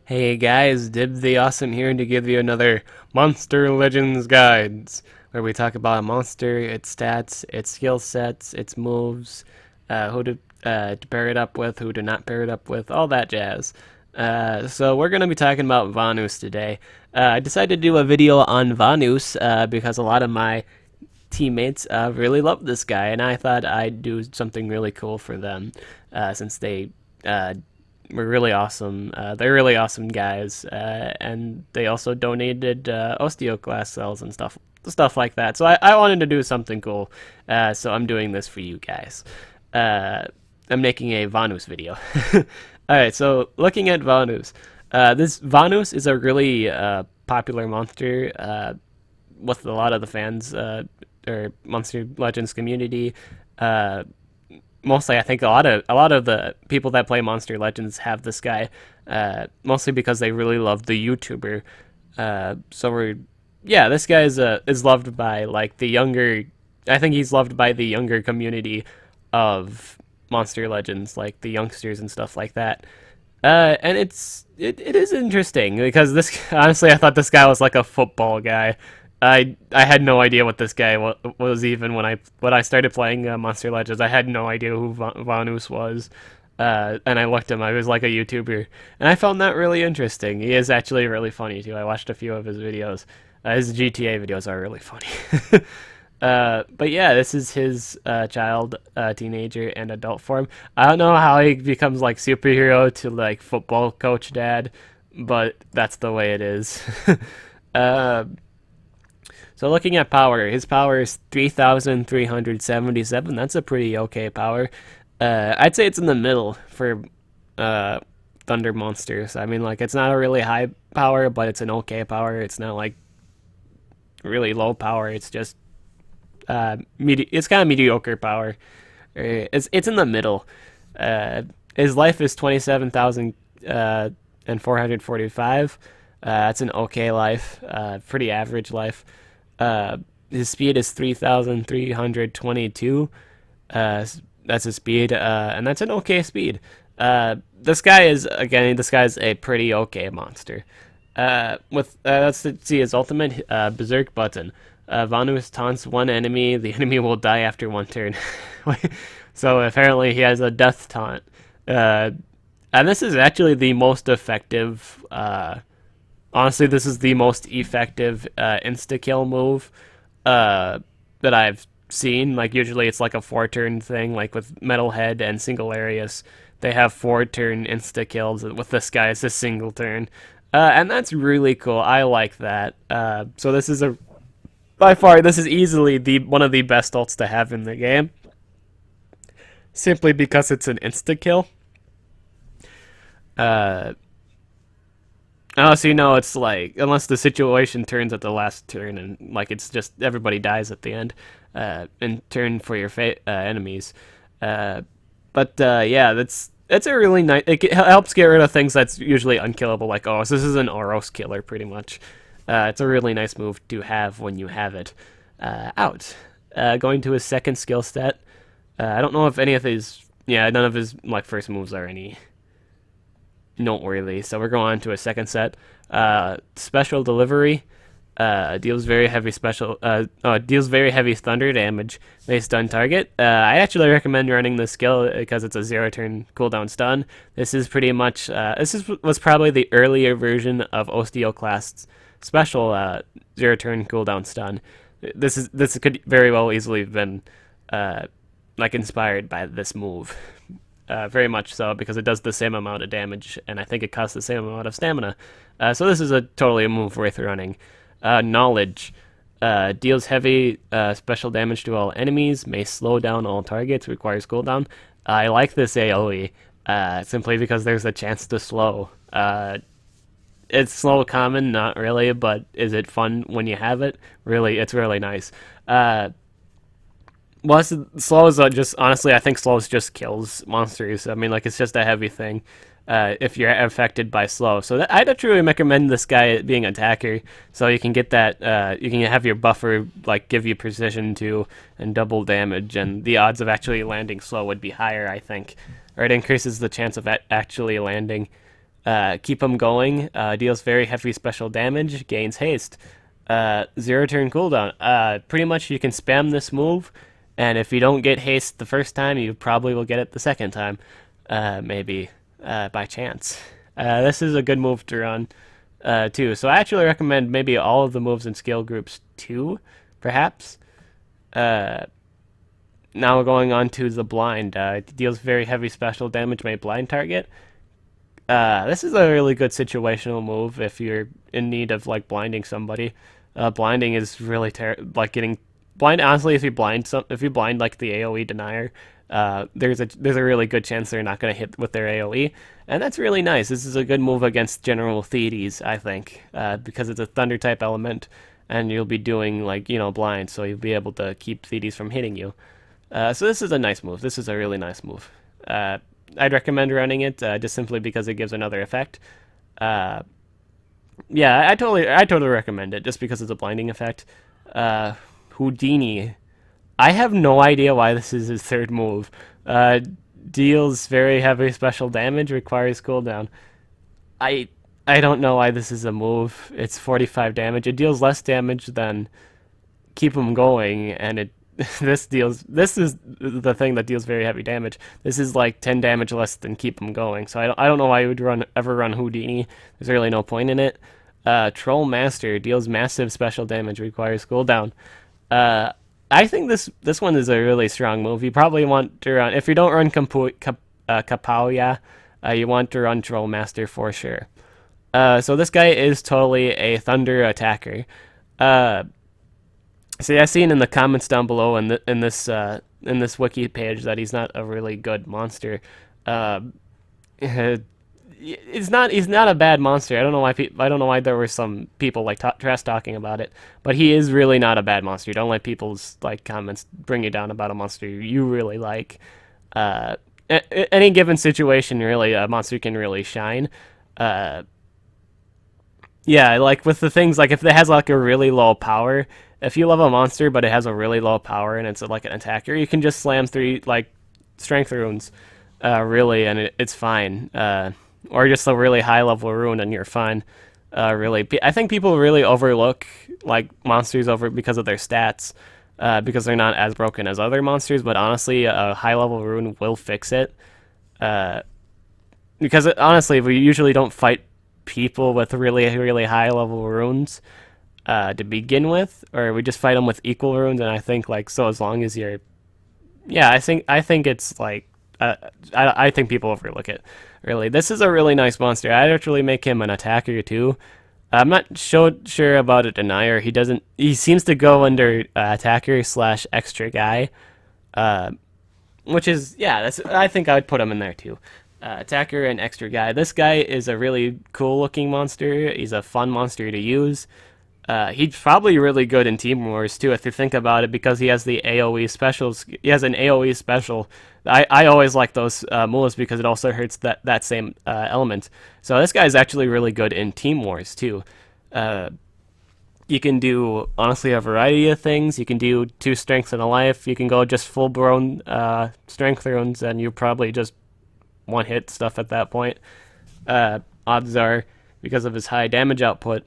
Hey guys, Dib the Awesome here to give you another Monster Legends Guides, where we talk about a monster, its stats, its skill sets, its moves, who to pair it up with, who to not pair it up with, all that jazz. So we're going to be talking about Vanoos today. I decided to do a video on Vanoos because a lot of my teammates really love this guy, and I thought I'd do something really cool for them since they were really awesome. They're really awesome guys, and they also donated osteoclast cells and stuff like that. So I wanted to do something cool, so I'm doing this for you guys. I'm making a Vanoos video. All right, so looking at Vanoos, this Vanoos is a really popular monster with a lot of the fans or Monster Legends community. Uh, Mostly, I think a lot of the people that play Monster Legends have this guy, mostly because they really love the YouTuber. So we're yeah, this guy is loved by like the younger. I think he's loved by the younger community of Monster Legends, like the youngsters and stuff like that. And it is interesting because this honestly I thought this guy was like a football guy. I had no idea what this guy was even when I started playing Monster Legends. I had no idea who Vanoos was, and I looked him. I was like a YouTuber, and I found that really interesting. He is actually really funny too. I watched a few of his videos. His GTA videos are really funny. But yeah, this is his child, teenager, and adult form. I don't know how he becomes like superhero to like football coach dad, but that's the way it is. uh, so looking at power, his power is 3,377. That's a pretty okay power. I'd say it's in the middle for uh, Thunder monsters. I mean, like it's not a really high power, but it's an okay power. It's not like really low power. It's just it's kind of mediocre power. It's in the middle. Uh, his life is 27,000 and 445. That's an okay life, pretty average life. Uh, his speed is 3,322. Uh, that's his speed, and that's an okay speed. This guy's a pretty okay monster. Let's see his ultimate Berserk button. Vanoos taunts one enemy. The enemy will die after one turn. So apparently he has a death taunt. Uh, and this is actually the most effective. Honestly, this is the most effective insta kill move that I've seen. Like usually it's like a 4 turn thing. Like with Metalhead and Singularius, they have 4 turn insta kills. With this guy, it's a single turn. And that's really cool. I like that. So this is a by far this is easily the one of the best ults to have in the game, simply because it's an insta kill. Uh, Unless it's like unless the situation turns at the last turn and like it's just everybody dies at the end, in turn for your enemies. Uh, but yeah, that's a really nice. It helps get rid of things that's usually unkillable, like oh, so this is an Oros killer, pretty much. It's a really nice move to have when you have it out. Going to his second skill set. I don't know if any of his none of his like first moves are any noteworthy. So we're going on to a second set. Special delivery deals very heavy thunder damage. May stun target. I actually recommend running this skill because it's a 0 turn cooldown stun. This is pretty much was probably the earlier version of Osteoclast's special 0 turn cooldown stun. This could very well easily have been like inspired by this move. Very much so, because it does the same amount of damage, and I think it costs the same amount of stamina. So this is totally a move worth running. Knowledge deals heavy special damage to all enemies, may slow down all targets, requires cooldown. I like this AoE simply because there's a chance to slow. It's slow common, not really, but is it fun when you have it? Really, it's really nice. Well, slows just honestly, I think slows just kills monsters. I mean, like it's just a heavy thing if you're affected by slow. So I'd truly recommend this guy being attacker, so you can get that. You can have your buffer like give you precision too and double damage, and the odds of actually landing slow would be higher, I think, or it increases the chance of actually landing. Keep him going. Deals very heavy special damage. Gains haste. 0 turn cooldown. Pretty much you can spam this move, and if you don't get haste the first time, you probably will get it the second time. Maybe by chance. This is a good move to run too. So I actually recommend maybe all of the moves in skill groups too, perhaps. Now we're going on to the blind. It deals very heavy special damage by blind target. This is a really good situational move if you're in need of like blinding somebody. Blinding is really like getting blind. Honestly, if you blind like the AOE denier, there's a really good chance they're not going to hit with their AOE, and that's really nice. This is a good move against general Thetes, I think, because it's a thunder type element, and you'll be doing like blind, so you'll be able to keep Thetes from hitting you. So this is a nice move. This is a really nice move. I'd recommend running it just simply because it gives another effect. Yeah, I totally recommend it just because it's a blinding effect. Houdini. I have no idea why this is his third move. Deals very heavy special damage, requires cooldown. I don't know why this is a move. It's 45 damage. It deals less damage than keep him going, and it this is the thing that deals very heavy damage. This is like 10 damage less than keep him going. So I don't know why you would ever run Houdini. There's really no point in it. Troll Master deals massive special damage, requires cooldown. I think this one is a really strong move. You probably want to run, if you don't run Kapooyah, you want to run Troll Master for sure. So this guy is totally a thunder attacker. See, I've seen in the comments down below in this wiki page that he's not a really good monster. He's not a bad monster. I don't know why there were some people like trash talking about it, but he is really not a bad monster. Don't let people's like comments bring you down about a monster you really like. Any given situation, really, a monster can really shine. Yeah, like with the things like if it has like a really low power. If you love a monster but it has a really low power and it's like an attacker, you can just slam 3 like strength runes, really, and it's fine. Or just a really high level rune and you're fine. Really, I think people really overlook like monsters because of their stats, because they're not as broken as other monsters. But honestly, a high level rune will fix it. Because honestly, we usually don't fight people with really high level runes to begin with, or we just fight them with equal runes. And I think like so as long as you're, yeah, I think it's like I think people overlook it. Really, this is a really nice monster. I'd actually make him an attacker too. I'm not sure about a denier. He seems to go under attacker / extra guy, which is, yeah. I think I would put him in there too. Attacker and extra guy. This guy is a really cool looking monster. He's a fun monster to use. He's probably really good in Team Wars too, if you think about it, because he has the AoE specials. He has an AoE special. I always like those moves because it also hurts that same element. So this guy is actually really good in Team Wars too. You can do, honestly, a variety of things. You can do 2 strengths and a life. You can go just full-blown strength runes, and you probably just one-hit stuff at that point. Odds are, because of his high damage output,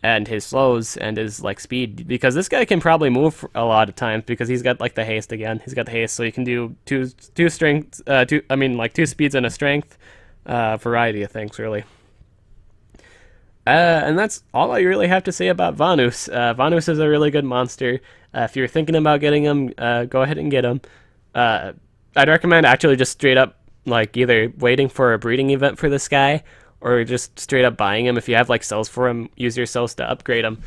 and his slows and his like speed, because this guy can probably move a lot of times because he's got like the haste again. He's got the haste, so you can do two strengths, like 2 speeds and a strength, variety of things really. And that's all I really have to say about Vanoos. Vanoos is a really good monster. If you're thinking about getting him, go ahead and get him. I'd recommend actually just straight up like either waiting for a breeding event for this guy, or just straight up buying him. If you have like cells for him, use your cells to upgrade him.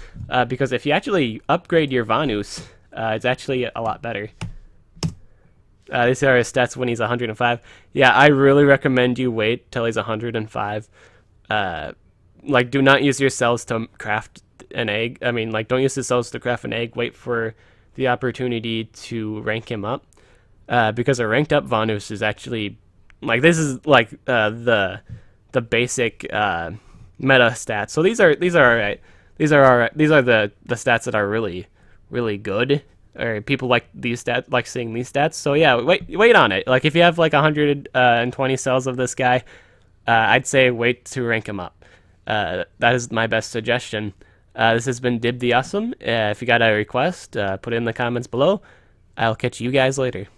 Because if you actually upgrade your Vanoos, it's actually a lot better. These are his stats when he's 105. Yeah, I really recommend you wait till he's 105. Like, do not use your cells to craft an egg. I mean, like, don't use the cells to craft an egg. Wait for the opportunity to rank him up. Because a ranked up Vanoos is actually, like, this is like the basic meta stats. So these are alright. These are alright. These are the stats that are really good, or people like these stats, like seeing these stats. So yeah, wait on it. Like if you have like 120 cells of this guy, I'd say wait to rank him up. That is my best suggestion. This has been Dib the Awesome. If you got a request, put it in the comments below. I'll catch you guys later.